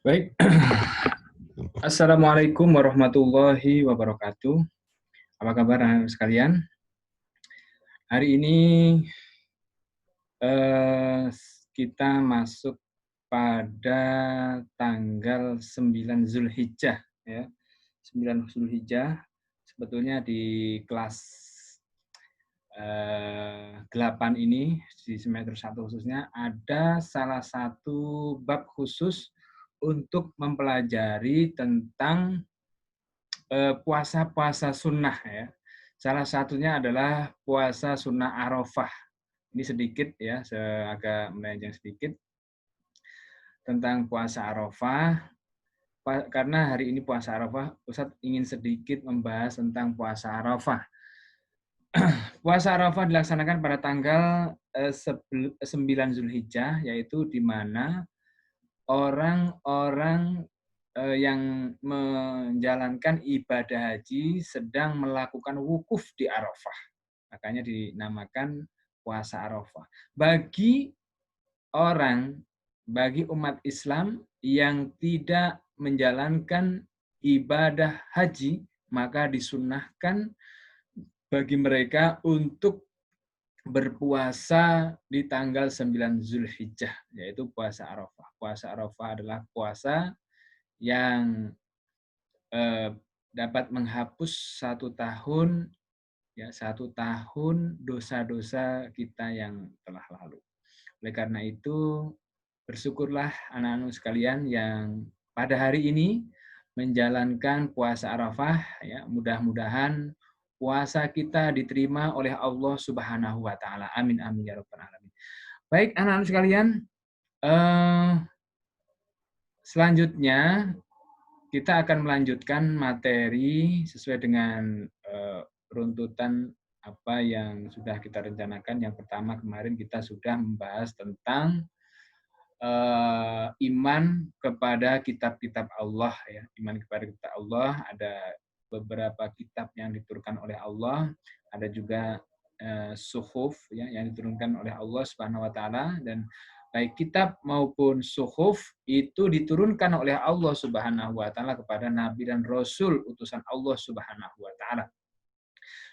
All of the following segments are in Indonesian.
Baik, Assalamualaikum warahmatullahi wabarakatuh. Apa kabar anak sekalian? Hari ini kita masuk pada tanggal 9 Zulhijjah, ya. 9 Zulhijjah, sebetulnya di kelas 8 ini, di semester 1 khususnya, ada salah satu bab khusus untuk mempelajari tentang puasa-puasa sunnah, ya. Salah satunya adalah puasa sunnah Arafah. Ini sedikit ya, agak melenceng sedikit tentang puasa Arafah. Karena hari ini puasa Arafah, Ustadz ingin sedikit membahas tentang puasa Arafah. Puasa Arafah dilaksanakan pada tanggal 9 Zulhijjah, yaitu di mana orang-orang yang menjalankan ibadah haji sedang melakukan wukuf di Arafah. Makanya dinamakan puasa Arafah. Bagi umat Islam yang tidak menjalankan ibadah haji, maka disunnahkan bagi mereka untuk berpuasa di tanggal 9 Zulhijjah, yaitu puasa Arafah. Puasa Arafah adalah puasa yang dapat menghapus 1 tahun, ya, 1 tahun dosa-dosa kita yang telah lalu. Oleh karena itu, bersyukurlah anak-anak sekalian yang pada hari ini menjalankan puasa Arafah, ya. Mudah-mudahan puasa kita diterima oleh Allah Subhanahu wa taala. Amin amin ya rabbal alamin. Baik, anak-anak sekalian, selanjutnya kita akan melanjutkan materi sesuai dengan runtutan apa yang sudah kita rencanakan. Yang pertama, kemarin kita sudah membahas tentang iman kepada kitab-kitab Allah, ya. Iman kepada kitab Allah, ada beberapa kitab yang diturunkan oleh Allah, ada juga suhuf, ya, yang diturunkan oleh Allah Subhanahu wa taala, dan baik kitab maupun suhuf itu diturunkan oleh Allah Subhanahu wa taala kepada nabi dan rasul utusan Allah Subhanahu wa taala.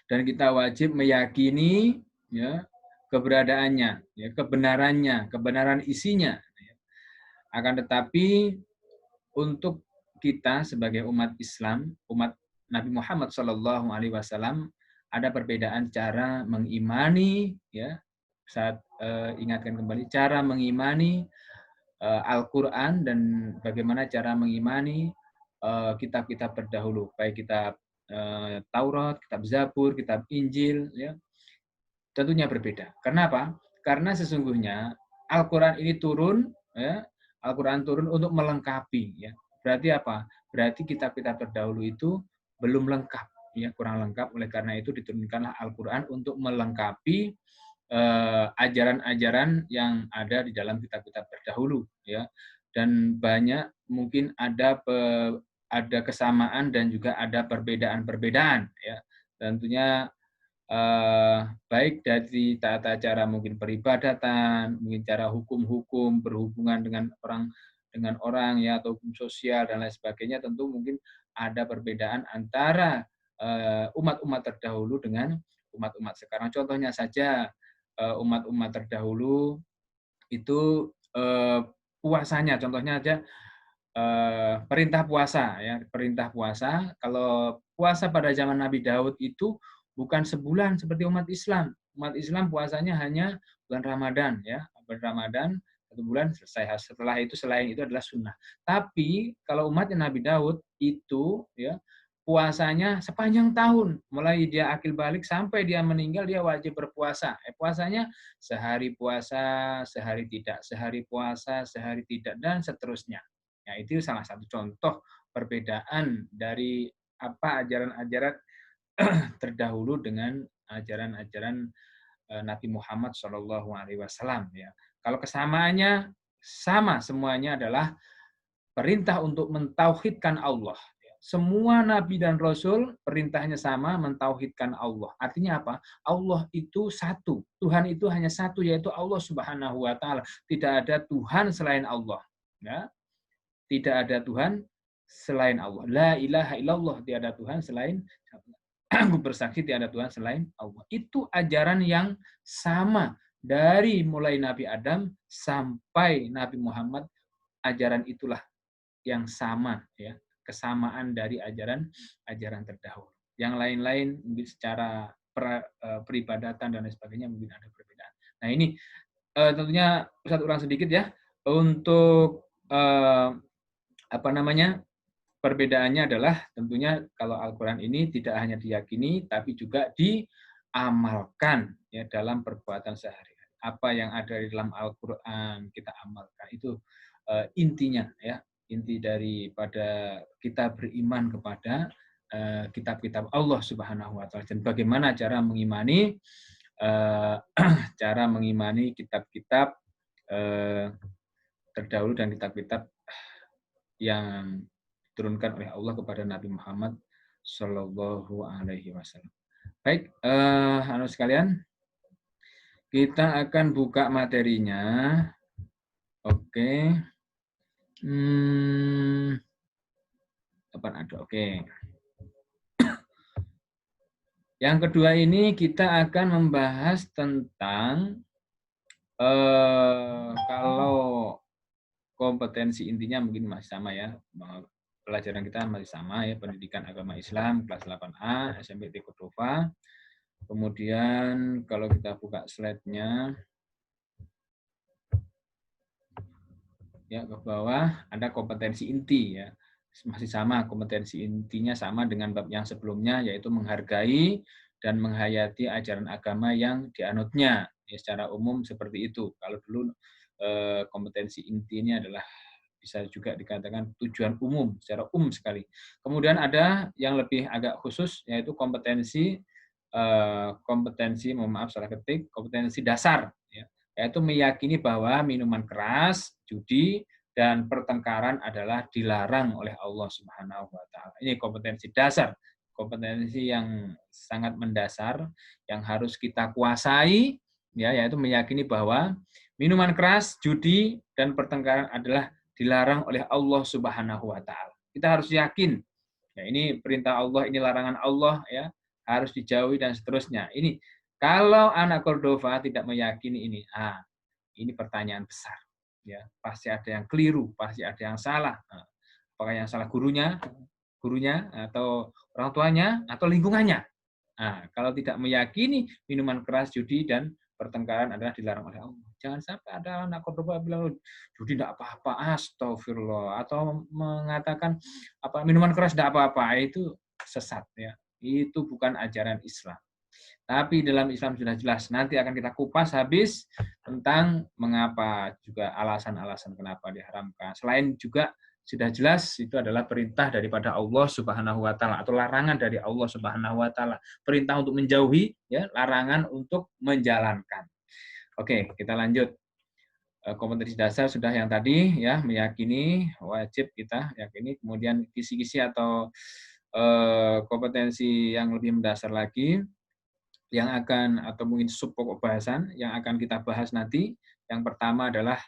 Dan kita wajib meyakini, ya, keberadaannya, ya, kebenaran isinya. Akan tetapi untuk kita sebagai umat Islam, umat Nabi Muhammad SAW, ada perbedaan cara mengimani, ya. Saat ingatkan kembali cara mengimani Al-Quran dan bagaimana cara mengimani kitab-kitab terdahulu, baik kitab Taurat, kitab Zabur, kitab Injil, ya. Tentunya berbeda. Kenapa? Karena sesungguhnya Al-Quran ini turun, ya, Al-Quran turun untuk melengkapi, ya. Berarti apa? Berarti kitab-kitab terdahulu itu belum lengkap, ya, kurang lengkap. Oleh karena itu diturunkanlah Al-Quran untuk melengkapi ajaran-ajaran yang ada di dalam kitab-kitab terdahulu, ya. Dan banyak mungkin ada kesamaan dan juga ada perbedaan-perbedaan, ya. Tentunya baik dari tata cara mungkin peribadatan, mungkin cara hukum-hukum berhubungan dengan orang, ya, atau hukum sosial dan lain sebagainya, tentu mungkin ada perbedaan antara umat-umat terdahulu dengan umat-umat sekarang. Contohnya saja, umat-umat terdahulu itu puasanya, contohnya aja perintah puasa, ya, perintah puasa. Kalau puasa pada zaman Nabi Daud itu bukan sebulan seperti umat Islam. Umat Islam puasanya hanya bulan Ramadan, ya, bulan Ramadan 1 bulan selesai. Setelah itu, selain itu adalah sunnah. Tapi kalau umatnya Nabi Daud itu, ya, puasanya sepanjang tahun, mulai dia akil balik sampai dia meninggal, dia wajib berpuasa. Puasanya sehari puasa, sehari tidak, sehari puasa, sehari tidak, dan seterusnya. Ya, itu salah satu contoh perbedaan dari apa ajaran-ajaran terdahulu dengan ajaran-ajaran Nabi Muhammad SAW, ya. Kalau kesamaannya sama, semuanya adalah perintah untuk mentauhidkan Allah. Semua nabi dan rasul perintahnya sama, mentauhidkan Allah. Artinya apa? Allah itu satu. Tuhan itu hanya satu, yaitu Allah Subhanahu wa taala. Tidak ada Tuhan selain Allah, ya. tidak ada Tuhan selain Allah. La ilaha illallah, tiada Tuhan selain aku bersaksi tiada Tuhan selain Allah. Itu ajaran yang sama dari mulai Nabi Adam sampai Nabi Muhammad. Ajaran itulah yang sama, ya, kesamaan dari ajaran terdahulu. Yang lain-lain mungkin secara peribadatan dan lain sebagainya mungkin ada perbedaan. Nah ini tentunya Ustaz urang sedikit ya untuk apa namanya, perbedaannya adalah tentunya kalau Al-Quran ini tidak hanya diyakini tapi juga diamalkan ya dalam perbuatan sehari-hari. Apa yang ada di dalam Al-Quran kita amalkan, itu intinya ya, inti daripada kita beriman kepada kitab-kitab Allah Subhanahu wa taala, dan bagaimana cara mengimani kitab-kitab terdahulu dan kitab-kitab yang diturunkan oleh Allah kepada Nabi Muhammad Shallallahu Alaihi Wasallam. Baik, anak sekalian, kita akan buka materinya. Oke. Kapan ada? Oke. Yang kedua ini kita akan membahas tentang kalau kompetensi intinya mungkin masih sama ya. Pelajaran kita masih sama ya, pendidikan agama Islam kelas 8A SMPT Cordova. Kemudian kalau kita buka slide-nya ya ke bawah ada kompetensi inti ya. Masih sama, kompetensi intinya sama dengan bab yang sebelumnya, yaitu menghargai dan menghayati ajaran agama yang dianutnya. Ya, secara umum seperti itu. Kalau dulu kompetensi inti ini adalah bisa juga dikatakan tujuan umum, secara umum sekali. Kemudian ada yang lebih agak khusus, yaitu kompetensi mohon maaf salah ketik, kompetensi dasar, ya, yaitu meyakini bahwa minuman keras, judi, dan pertengkaran adalah dilarang oleh Allah Subhanahu wa taala. Ini kompetensi dasar, kompetensi yang sangat mendasar yang harus kita kuasai, ya, yaitu meyakini bahwa minuman keras, judi, dan pertengkaran adalah dilarang oleh Allah Subhanahu wa taala. Kita harus yakin. Ya, ini perintah Allah, ini larangan Allah, ya, harus dijauhi dan seterusnya. Ini kalau anak Cordova tidak meyakini ini, ini pertanyaan besar. Ya, pasti ada yang keliru, pasti ada yang salah. Apakah yang salah gurunya atau orang tuanya atau lingkungannya? Kalau tidak meyakini minuman keras, judi, dan pertengkaran adalah dilarang oleh Allah. Jangan sampai ada anak Cordova bilang judi tidak apa-apa, astagfirullah, atau mengatakan minuman keras tidak apa-apa, itu sesat ya. Itu bukan ajaran Islam. Tapi dalam Islam sudah jelas. Nanti akan kita kupas habis tentang mengapa, juga alasan-alasan kenapa diharamkan. Selain juga sudah jelas itu adalah perintah daripada Allah Subhanahu wa taala atau larangan dari Allah Subhanahu wa taala. Perintah untuk menjauhi, ya, larangan untuk menjalankan. Oke, kita lanjut. Kompetensi dasar sudah yang tadi ya, meyakini, wajib kita yakini. Kemudian kisi-kisi atau kompetensi yang lebih mendasar lagi yang akan, atau mungkin sub pokok bahasan yang akan kita bahas nanti. Yang pertama adalah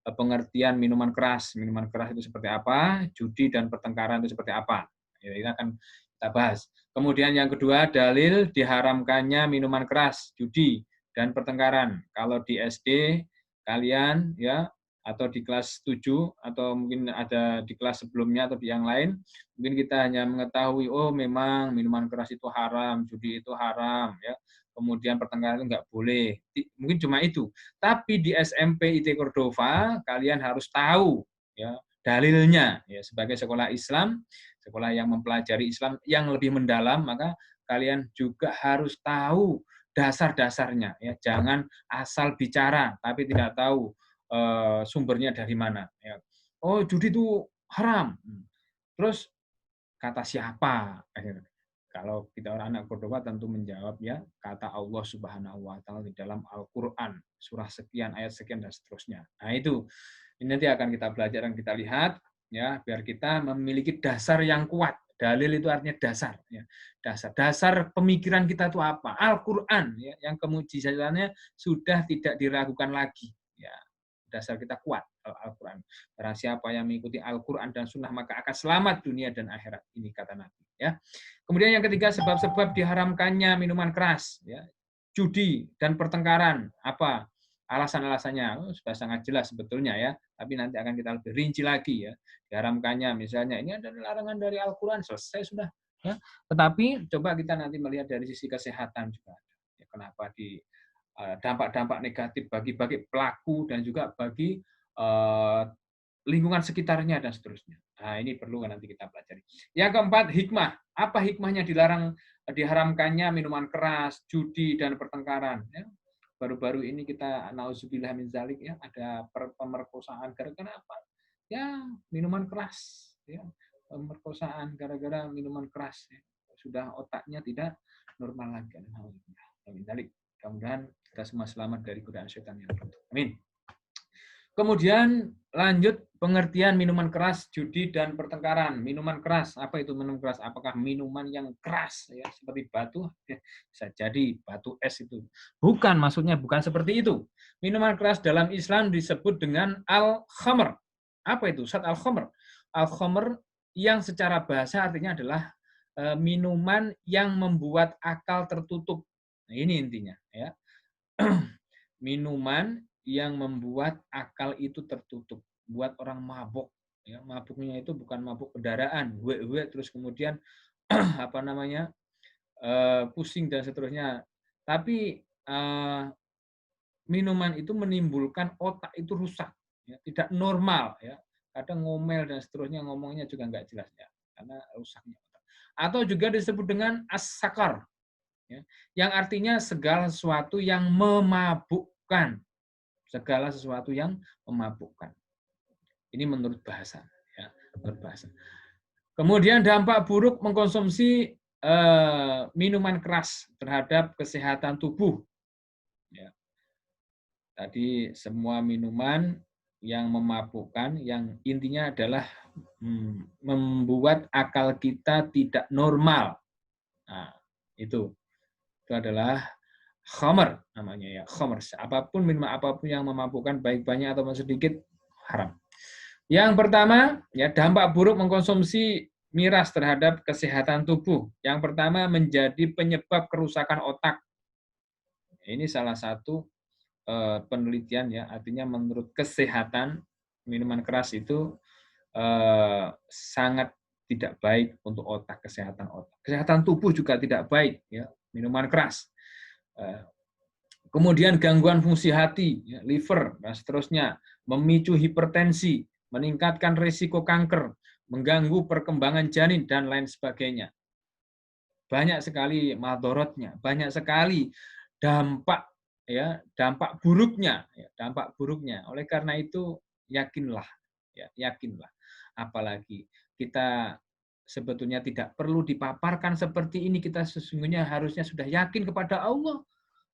pengertian minuman keras. Minuman keras itu seperti apa, judi dan pertengkaran itu seperti apa. Ya, ini akan kita bahas. Kemudian yang kedua, dalil diharamkannya minuman keras, judi, dan pertengkaran. Kalau di SD kalian ya, atau di kelas 7, atau mungkin ada di kelas sebelumnya atau di yang lain, mungkin kita hanya mengetahui, oh memang minuman keras itu haram, judi itu haram, ya. Kemudian pertengkaran itu nggak boleh. Mungkin cuma itu. Tapi di SMP IT Cordova, kalian harus tahu ya dalilnya. Ya, sebagai sekolah Islam, sekolah yang mempelajari Islam yang lebih mendalam, maka kalian juga harus tahu dasar-dasarnya. Ya, jangan asal bicara, tapi tidak tahu sumbernya dari mana. Ya. Oh, judi itu haram. Terus kata siapa? Kalau kita orang anak Cordova tentu menjawab ya kata Allah Subhanahu wa taala di dalam Al-Qur'an, surah sekian, ayat sekian, dan seterusnya. Nah, itu ini nanti akan kita belajar dan kita lihat ya, biar kita memiliki dasar yang kuat. Dalil itu artinya dasar ya. Dasar pemikiran kita itu apa? Al-Qur'an ya, yang kemujizatannya sudah tidak diragukan lagi ya. dasar kita kuat, Al-Quran. Barang siapa yang mengikuti Al-Quran dan Sunnah maka akan selamat dunia dan akhirat. Ini kata Nabi. Ya. Kemudian yang ketiga, sebab-sebab diharamkannya minuman keras, ya. Judi dan pertengkaran. Apa alasan-alasannya? Sudah sangat jelas sebetulnya ya. Tapi nanti akan kita lebih rinci lagi ya. Diharamkannya misalnya ini ada larangan dari Al-Quran, selesai sudah. Ya. Tetapi coba kita nanti melihat dari sisi kesehatan juga. Ya, kenapa di dampak-dampak negatif bagi pelaku dan juga bagi lingkungan sekitarnya dan seterusnya. Nah, ini perlu nanti kita pelajari. Yang keempat, hikmah. Apa hikmahnya diharamkannya minuman keras, judi dan pertengkaran? Ya. Baru-baru ini kita nauzubillah min zalik ya, ada pemerkosaan gara-gara apa? Ya, minuman keras, ya. Pemerkosaan gara-gara minuman keras ya. Sudah otaknya tidak normal lagi. Nauzubillah min zalik. Mudah-mudahan kita semua selamat dari godaan setan yang berat. Amin. Kemudian lanjut pengertian minuman keras, judi dan pertengkaran. Minuman keras, apa itu minuman keras? Apakah minuman yang keras ya seperti batu? Bisa jadi batu es itu. Bukan, maksudnya bukan seperti itu. Minuman keras dalam Islam disebut dengan al-khamr. Apa itu? Zat al-khamr. Al-khamr yang secara bahasa artinya adalah minuman yang membuat akal tertutup. Nah, ini intinya ya. Minuman yang membuat akal itu tertutup, buat orang mabuk. Ya, mabuknya itu bukan mabuk kendaraan, terus kemudian apa namanya pusing dan seterusnya. Tapi minuman itu menimbulkan otak itu rusak, ya, tidak normal. Ya. Kadang ngomel dan seterusnya, ngomongnya juga nggak jelas ya, karena rusaknya otak. Atau juga disebut dengan as-sakar, ya, yang artinya segala sesuatu yang memabukkan. Segala sesuatu yang memabukkan. Ini menurut bahasa. Ya, menurut bahasa. Kemudian dampak buruk mengkonsumsi minuman keras terhadap kesehatan tubuh. Ya. Tadi semua minuman yang memabukkan, yang intinya adalah membuat akal kita tidak normal. Nah, itu adalah khamr namanya ya, khamr. Minuman apapun yang memabukkan baik banyak atau sedikit haram. Yang pertama, ya dampak buruk mengkonsumsi miras terhadap kesehatan tubuh. Yang pertama menjadi penyebab kerusakan otak. Ini salah satu penelitian ya, artinya menurut kesehatan minuman keras itu sangat tidak baik untuk otak, kesehatan otak. Kesehatan tubuh juga tidak baik ya, minuman keras. Kemudian gangguan fungsi hati, ya, liver, dan seterusnya, memicu hipertensi, meningkatkan risiko kanker, mengganggu perkembangan janin, dan lain sebagainya. Banyak sekali madorotnya, banyak sekali dampak buruknya, ya, dampak buruknya. Oleh karena itu yakinlah, ya, yakinlah. Apalagi kita sebetulnya tidak perlu dipaparkan seperti ini, kita sesungguhnya harusnya sudah yakin kepada Allah.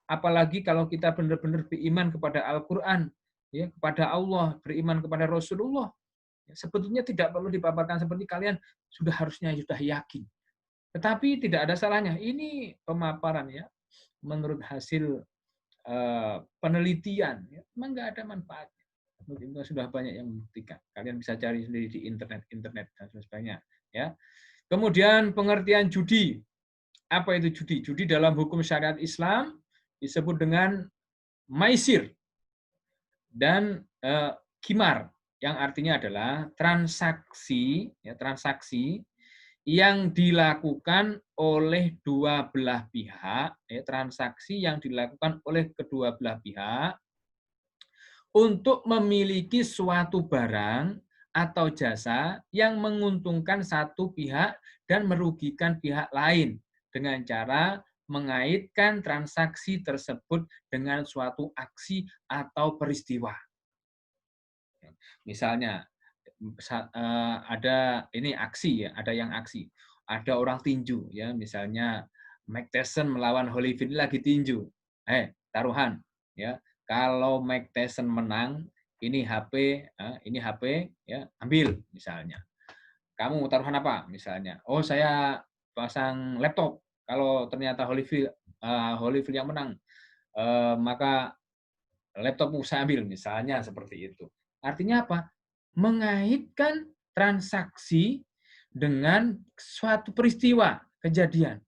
Apalagi kalau kita benar-benar beriman kepada Al-Quran, ya, kepada Allah, beriman kepada Rasulullah. Ya, sebetulnya tidak perlu dipaparkan seperti kalian sudah harusnya sudah yakin. Tetapi tidak ada salahnya. Ini pemaparan ya, menurut hasil penelitian, ya, memang nggak ada manfaatnya. Mungkin sudah banyak yang membuktikan. Kalian bisa cari sendiri di internet dan sebagainya. Ya. Kemudian pengertian judi. Apa itu judi? Judi dalam hukum syariat Islam disebut dengan maisir dan kimar, yang artinya adalah transaksi yang dilakukan oleh dua belah pihak, transaksi yang dilakukan oleh kedua belah pihak untuk memiliki suatu barang atau jasa yang menguntungkan satu pihak dan merugikan pihak lain dengan cara mengaitkan transaksi tersebut dengan suatu aksi atau peristiwa. Misalnya ada ini aksi ya, ada yang aksi, ada orang tinju ya, misalnya Mike Tyson melawan Holyfield lagi tinju, taruhan ya, kalau Mike Tyson menang, ini HP ya, ambil misalnya. Kamu taruhan apa misalnya? Oh saya pasang laptop. Kalau ternyata Holyfield yang menang, maka laptopmu sambil, misalnya seperti itu. Artinya apa? Mengaitkan transaksi dengan suatu peristiwa, kejadian.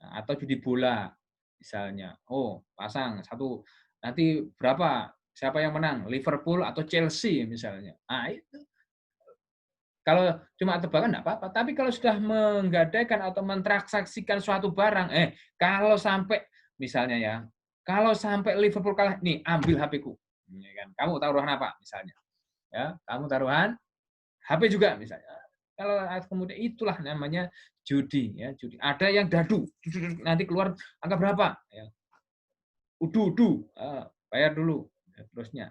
Nah, atau judi bola, misalnya. Oh, pasang satu, nanti berapa? Siapa yang menang? Liverpool atau Chelsea misalnya. Nah, itu. Kalau cuma tebakan enggak apa-apa, tapi kalau sudah menggadaikan atau mentransaksikan suatu barang, kalau sampai misalnya ya, kalau sampai Liverpool kalah, nih ambil HP-ku. Ya kan. Kamu taruhan apa misalnya? Ya, kamu taruhan HP juga misalnya. Kalau kemudian itulah namanya judi ya, judi. Ada yang dadu, nanti keluar angka berapa? Ya. Udu, bayar dulu. Ya, terusnya.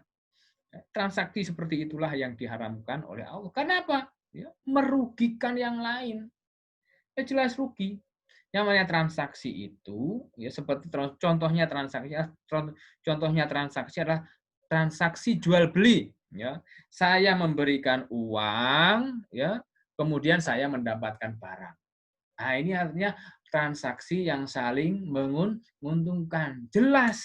Transaksi seperti itulah yang diharamkan oleh Allah. Kenapa? Ya, merugikan yang lain. Ya jelas rugi. Yang namanya transaksi itu, ya seperti contohnya transaksi adalah transaksi jual beli. Ya, saya memberikan uang, ya, kemudian saya mendapatkan barang. Nah, ini artinya transaksi yang saling menguntungkan. Jelas,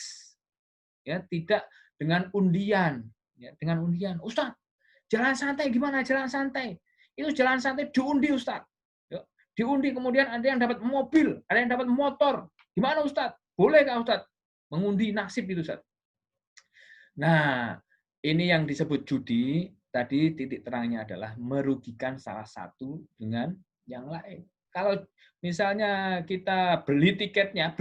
ya, tidak dengan undian. Ya, dengan undian, Ustaz, jalan santai gimana? Jalan santai. Itu jalan santai diundi, Ustaz. Ya, diundi kemudian ada yang dapat mobil, ada yang dapat motor. Gimana, Ustaz? Boleh nggak, Ustaz? Mengundi nasib itu, Ustaz. Nah, ini yang disebut judi, tadi titik terangnya adalah merugikan salah satu dengan yang lain. Kalau misalnya kita beli tiketnya,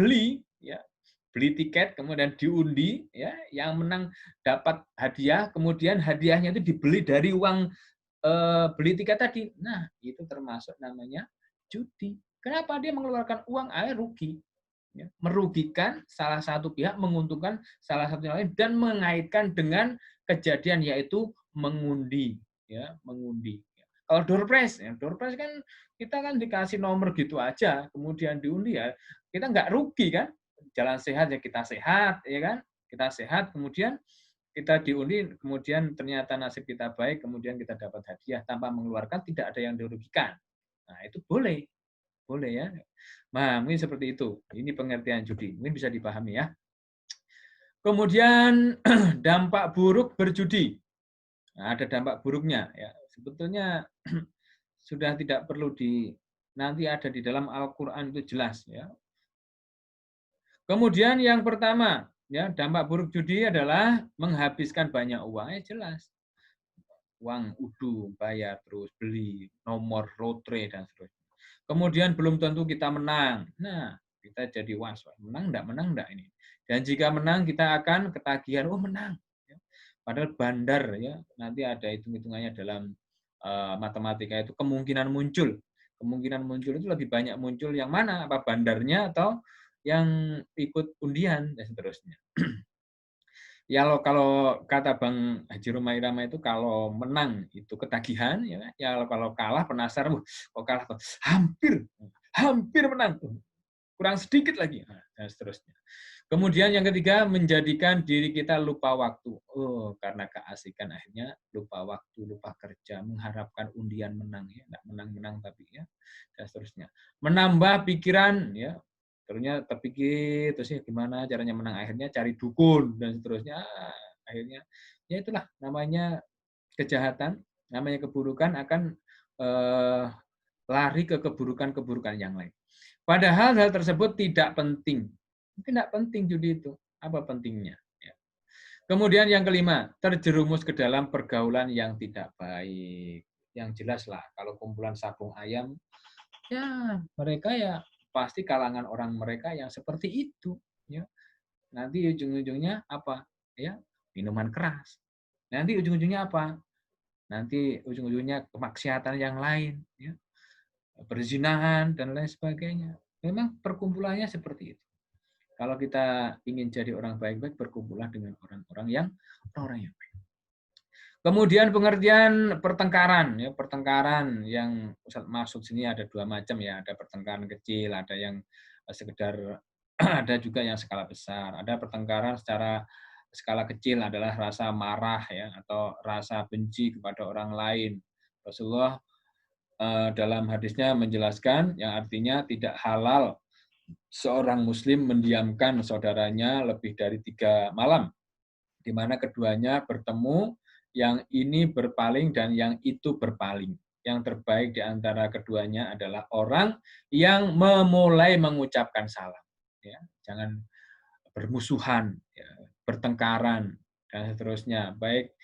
ya, beli tiket kemudian diundi, ya, yang menang dapat hadiah, kemudian hadiahnya itu dibeli dari uang beli tiket tadi. Nah, itu termasuk namanya judi. Kenapa dia mengeluarkan uang? Rugi. Ya, merugikan salah satu pihak, menguntungkan salah satu yang lain, dan mengaitkan dengan kejadian yaitu mengundi. Ya, mengundi. Kalau door prize, ya, door prize kan kita kan dikasih nomor gitu aja, kemudian diundi ya, kita nggak rugi kan? Jalan sehat ya kita sehat, ya kan? Kita sehat, kemudian kita diundi, kemudian ternyata nasib kita baik, kemudian kita dapat hadiah tanpa mengeluarkan, tidak ada yang dirugikan. Nah, itu boleh. Boleh ya. Nah, mungkin seperti itu. Ini pengertian judi. Mungkin bisa dipahami ya. Kemudian dampak buruk berjudi. Nah, ada dampak buruknya ya. Sebetulnya sudah tidak perlu nanti ada di dalam Al-Qur'an itu jelas ya. Kemudian yang pertama, ya, dampak buruk judi adalah menghabiskan banyak uang. Jelas. Uang udu, bayar terus, beli, nomor, lotre, dan seterusnya. Kemudian belum tentu kita menang. Nah, kita jadi was-was. Menang enggak ini. Dan jika menang, kita akan ketagihan, oh menang. Padahal bandar, ya, nanti ada hitung-hitungannya dalam matematika itu kemungkinan muncul. Kemungkinan muncul itu lebih banyak muncul yang mana? Apa bandarnya atau yang ikut undian, dan seterusnya. Ya kalau kata Bang Haji Roma Irama itu kalau menang itu ketagihan, ya kalau kalah penasaran, kok kalah, hampir menang, kurang sedikit lagi, dan seterusnya. Kemudian yang ketiga, menjadikan diri kita lupa waktu. Oh, karena keasikan akhirnya lupa waktu, lupa kerja, mengharapkan undian menang, ya, nggak menang-menang tapi ya, dan seterusnya. Menambah pikiran, ya, terusnya terpikir terus ya gimana caranya menang, akhirnya cari dukun dan seterusnya. Akhirnya ya itulah namanya kejahatan, namanya keburukan akan lari ke keburukan-keburukan yang lain. Padahal hal tersebut tidak penting. Tidak penting judi itu. Apa pentingnya? Ya. Kemudian yang kelima, terjerumus ke dalam pergaulan yang tidak baik. Yang jelas lah, kalau kumpulan sabung ayam, ya mereka ya pasti kalangan orang mereka yang seperti itu. Ya. Nanti ujung-ujungnya apa? Ya, minuman keras. Nanti ujung-ujungnya apa? Nanti ujung-ujungnya kemaksiatan yang lain. Ya. Perzinahan, dan lain sebagainya. Memang perkumpulannya seperti itu. Kalau kita ingin jadi orang baik-baik, berkumpullah dengan orang-orang yang baik. Kemudian pengertian pertengkaran, ya, pertengkaran yang Ustaz maksud sini ada dua macam ya, ada pertengkaran kecil, ada yang sekedar, ada juga yang skala besar. Ada pertengkaran secara skala kecil adalah rasa marah ya atau rasa benci kepada orang lain. Rasulullah dalam hadisnya menjelaskan yang artinya tidak halal seorang muslim mendiamkan saudaranya lebih dari 3 malam. di mana keduanya bertemu, yang ini berpaling dan yang itu berpaling. Yang terbaik di antara keduanya adalah orang yang memulai mengucapkan salam. Ya, jangan bermusuhan, ya, bertengkaran dan seterusnya, baik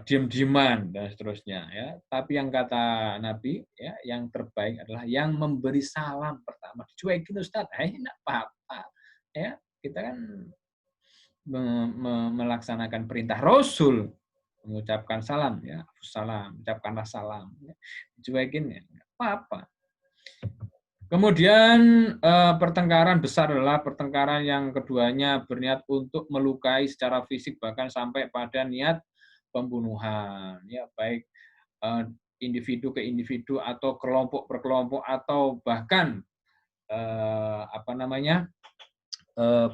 diem-dieman dan seterusnya. Ya, tapi yang kata Nabi, ya, yang terbaik adalah yang memberi salam pertama. Dicuekin Ustaz, enggak apa-apa. Ya, kita kan melaksanakan perintah Rasul, mengucapkan salam, ya, salam, ucapkanlah salam, ya. Dicuekin ya nggak apa-apa. Kemudian pertengkaran besar adalah pertengkaran yang keduanya berniat untuk melukai secara fisik bahkan sampai pada niat pembunuhan, ya, baik individu ke individu atau kelompok per kelompok atau bahkan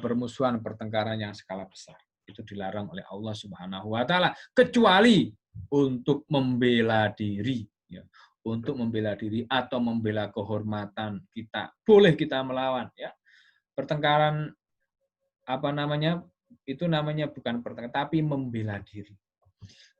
permusuhan pertengkaran yang skala besar. Itu dilarang oleh Allah Subhanahu wa taala kecuali untuk membela diri, ya. Untuk membela diri atau membela kehormatan kita. Boleh kita melawan, ya. Pertengkaran itu namanya bukan pertengkaran tapi membela diri.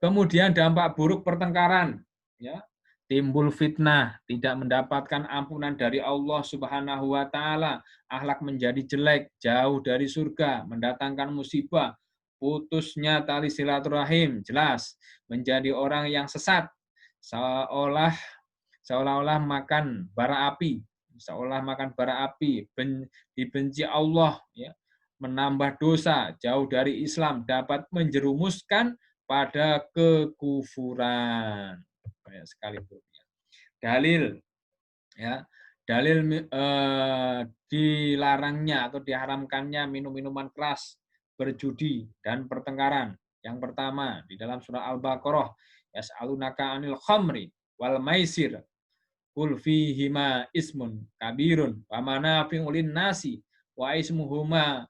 Kemudian dampak buruk pertengkaran, ya. Timbul fitnah, tidak mendapatkan ampunan dari Allah Subhanahu wa taala, akhlak menjadi jelek, jauh dari surga, mendatangkan musibah, putusnya tali silaturahim, jelas, menjadi orang yang sesat, seolah-olah makan bara api, dibenci Allah, ya, menambah dosa, jauh dari Islam, dapat menjerumuskan pada kekufuran. Banyak sekali buruknya. Dalil, ya, dalil dilarangnya atau diharamkannya minum-minuman keras, berjudi dan pertengkaran. Yang pertama di dalam surah Al-Baqarah, yas'alunaka 'anil khamri wal maisir qul fihima ismun kabirun wa manafi'u lin-nasi wa ismuhuma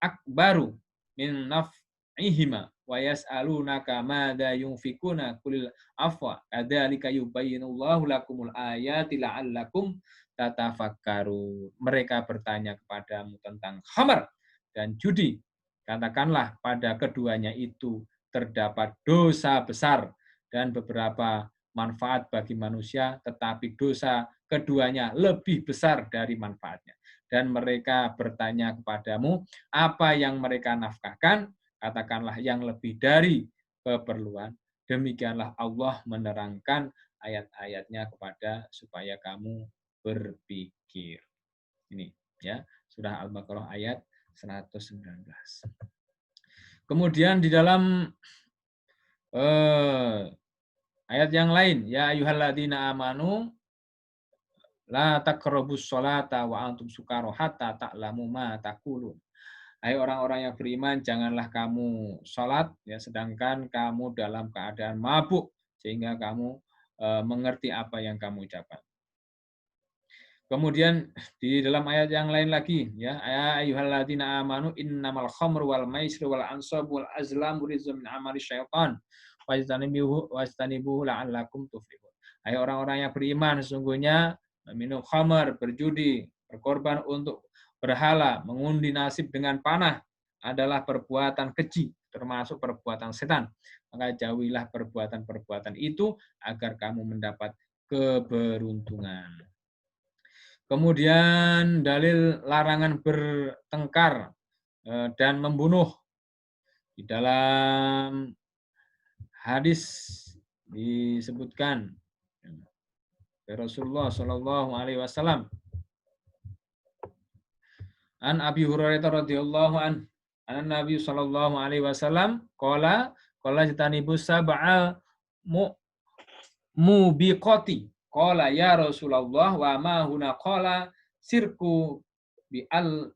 akbaru min naf'ihima wa yas'alunaka madza yunfikuna qulil afwa kadzalika yubayyinullahu lakumul ayati la'allakum tatafakkarun. Mereka bertanya kepadamu tentang khamar dan judi. Katakanlah pada keduanya itu terdapat dosa besar dan beberapa manfaat bagi manusia, tetapi dosa keduanya lebih besar dari manfaatnya. Dan mereka bertanya kepadamu, apa yang mereka nafkahkan, katakanlah yang lebih dari keperluan. Demikianlah Allah menerangkan ayat-ayatnya kepada supaya kamu berpikir. Ini, ya, surah Al-Baqarah ayat 119. Kemudian di dalam ayat yang lain, ya ayyuhalladzina amanu la taqrabus sholata wa antum sukara hatta ta'lamu ma taqulun. Hai orang-orang yang beriman, janganlah kamu sholat, ya, sedangkan kamu dalam keadaan mabuk, sehingga kamu mengerti apa yang kamu ucapkan. Kemudian di dalam ayat yang lain lagi, ya, ayyuhalladzina amanu innamal khamru wal maisru wal ansabu wal azlamu rizqun min amali syaitan wastanibuhu la'allakum tuflihun. Hai orang-orang yang beriman, sesungguhnya minum khamar, berjudi, berkorban untuk berhala, mengundi nasib dengan panah adalah perbuatan keji, termasuk perbuatan setan. Maka jauhilah perbuatan-perbuatan itu agar kamu mendapat keberuntungan. Kemudian dalil larangan bertengkar dan membunuh. Di dalam hadis disebutkan Rasulullah Shallallahu Alaihi Wasallam, an Abi Hurairah radhiyallahu an Nabi Shallallahu Alaihi Wasallam qala jitanibu sab'al mubiqati qala ya Rasulullah wa ma huna qala sirku bi al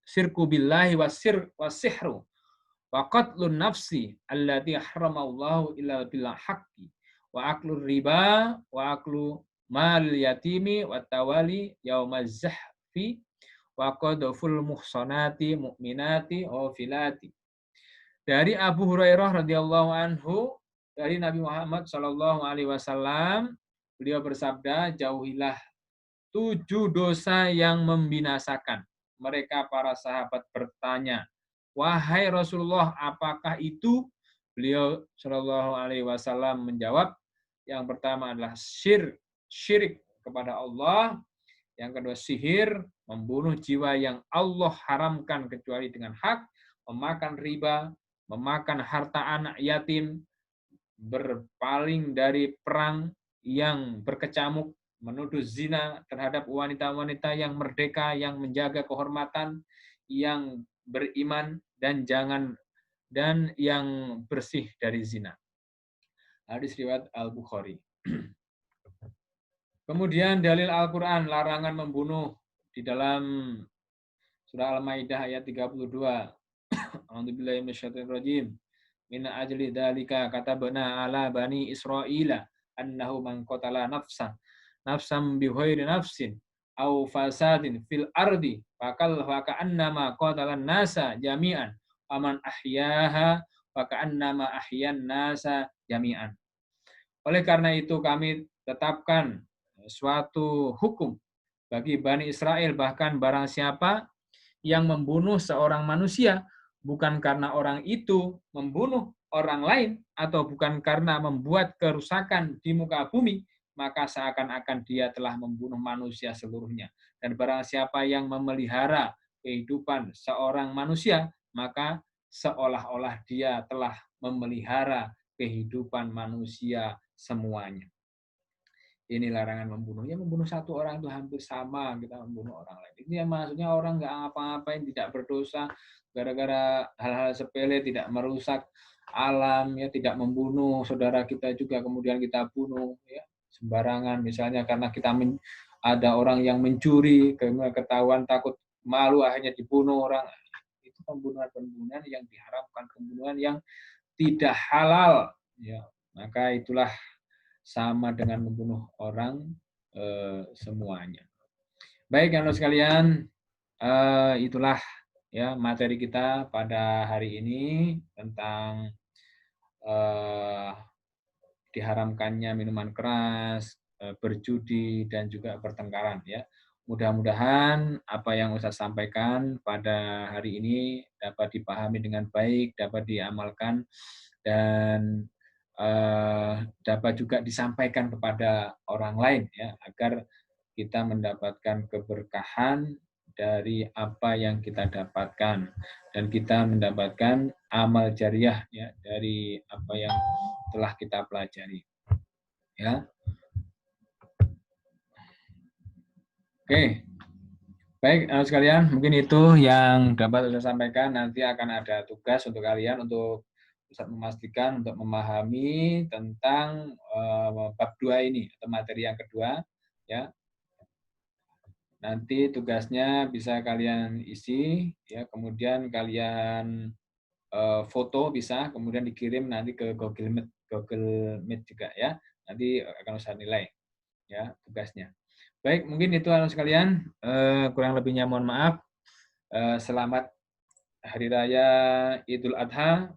sirku billahi wasihru wa qatlun nafsi allati haramallahu illa bil haqqi wa aklur riba wa aklu mal yatimi wa tawali yaumaz zahfi wa qadful muhsanati mu'minati ghafilati. Dari Abu Hurairah radhiyallahu anhu, dari Nabi Muhammad Shallallahu Alaihi Wasallam, beliau bersabda, jauhilah 7 dosa yang membinasakan. Mereka para sahabat bertanya, wahai Rasulullah, apakah itu? Beliau Shallallahu Alaihi Wasallam menjawab, yang pertama adalah syirik kepada Allah, yang kedua sihir, membunuh jiwa yang Allah haramkan kecuali dengan hak, memakan riba, memakan harta anak yatim, berpaling dari perang yang berkecamuk, menuduh zina terhadap wanita-wanita yang merdeka, yang menjaga kehormatan, yang beriman dan yang bersih dari zina. Hadis riwayat Al-Bukhari. Kemudian dalil Al-Quran, larangan membunuh di dalam surah Al-Maidah ayat 32. A'udzubillahi minasyaitonirrajim. Min ajli dzalika katabna ala bani Israila annahu man qatala nafsan bighairi nafsin aw fasadin fil ardi faka'annama qatalan nasa jami'an aman ahyaha faka'annama ahyan nasa jami'an. Oleh karena itu kami tetapkan suatu hukum bagi Bani Israel, bahkan barang siapa yang membunuh seorang manusia bukan karena orang itu membunuh orang lain atau bukan karena membuat kerusakan di muka bumi, maka seakan-akan dia telah membunuh manusia seluruhnya. Dan barang siapa yang memelihara kehidupan seorang manusia, maka seolah-olah dia telah memelihara kehidupan manusia semuanya. Ini larangan membunuh. Ya membunuh satu orang itu hampir sama kita membunuh orang lain. Ini yang maksudnya orang nggak ngapa-ngapain, tidak berdosa, gara-gara hal-hal sepele, tidak merusak alam, ya tidak membunuh saudara kita juga kemudian kita bunuh, ya sembarangan. Misalnya karena kita ada orang yang mencuri, kemudian ketahuan takut malu akhirnya dibunuh orang. Itu pembunuhan-pembunuhan yang diharamkan, pembunuhan yang tidak halal. Ya, maka itulah sama dengan membunuh orang semuanya. Baik, anak sekalian, itulah ya materi kita pada hari ini tentang diharamkannya minuman keras, berjudi dan juga pertengkaran ya. Mudah-mudahan apa yang Ustaz sampaikan pada hari ini dapat dipahami dengan baik, dapat diamalkan dan dapat juga disampaikan kepada orang lain ya agar kita mendapatkan keberkahan dari apa yang kita dapatkan dan kita mendapatkan amal jariah ya dari apa yang telah kita pelajari ya. Oke. Baik, sekalian, mungkin itu yang dapat saya sampaikan. Nanti akan ada tugas untuk kalian untuk bisa memastikan, untuk memahami tentang bab 2 ini, atau materi yang kedua. Ya. Nanti tugasnya bisa kalian isi, ya, kemudian kalian foto bisa, kemudian dikirim nanti ke Google Meet juga ya. Nanti akan saya nilai ya tugasnya. Baik, mungkin itu anak sekalian. Kurang lebihnya mohon maaf. Selamat Hari Raya Idul Adha.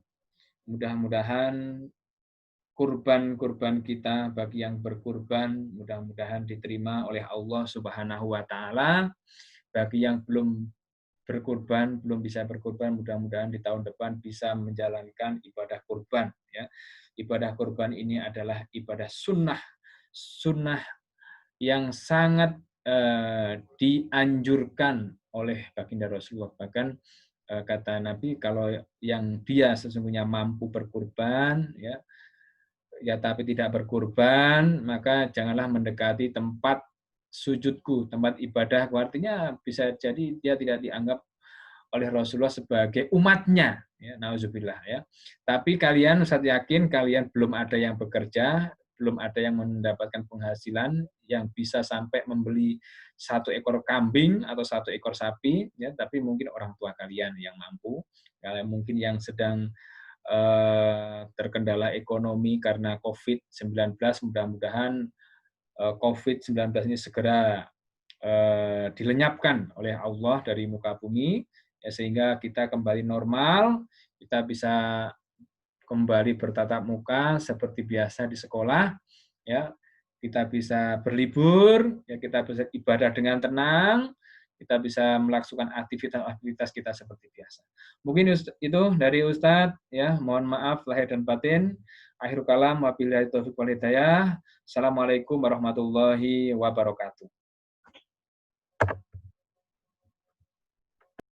Mudah-mudahan kurban-kurban kita bagi yang berkurban mudah-mudahan diterima oleh Allah Subhanahu wa taala. Bagi yang belum berkurban, belum bisa berkurban, mudah-mudahan di tahun depan bisa menjalankan ibadah kurban ya. Ibadah kurban ini adalah ibadah sunnah yang sangat dianjurkan oleh baginda Rasulullah. Bahkan kata Nabi, kalau yang dia sesungguhnya mampu berkurban, ya tapi tidak berkurban, maka janganlah mendekati tempat sujudku, tempat ibadahku. Artinya bisa jadi dia tidak dianggap oleh Rasulullah sebagai umatnya, ya, nauzubillah ya. Tapi kalian, Ustaz yakin kalian belum ada yang bekerja, belum ada yang mendapatkan penghasilan yang bisa sampai membeli 1 ekor kambing atau 1 ekor sapi, ya. Tapi mungkin orang tua kalian yang mampu, kalian mungkin yang sedang terkendala ekonomi karena COVID-19, mudah-mudahan COVID-19 ini segera dilenyapkan oleh Allah dari muka bumi, ya, sehingga kita kembali normal, kita bisa kembali bertatap muka seperti biasa di sekolah, ya, kita bisa berlibur, ya, kita bisa ibadah dengan tenang, kita bisa melakukan aktivitas-aktivitas kita seperti biasa. Mungkin itu dari Ustadz, ya. Mohon maaf lahir dan batin. Akhirul kalam, wabillahi taufiq wal hidayah. Assalamualaikum warahmatullahi wabarakatuh.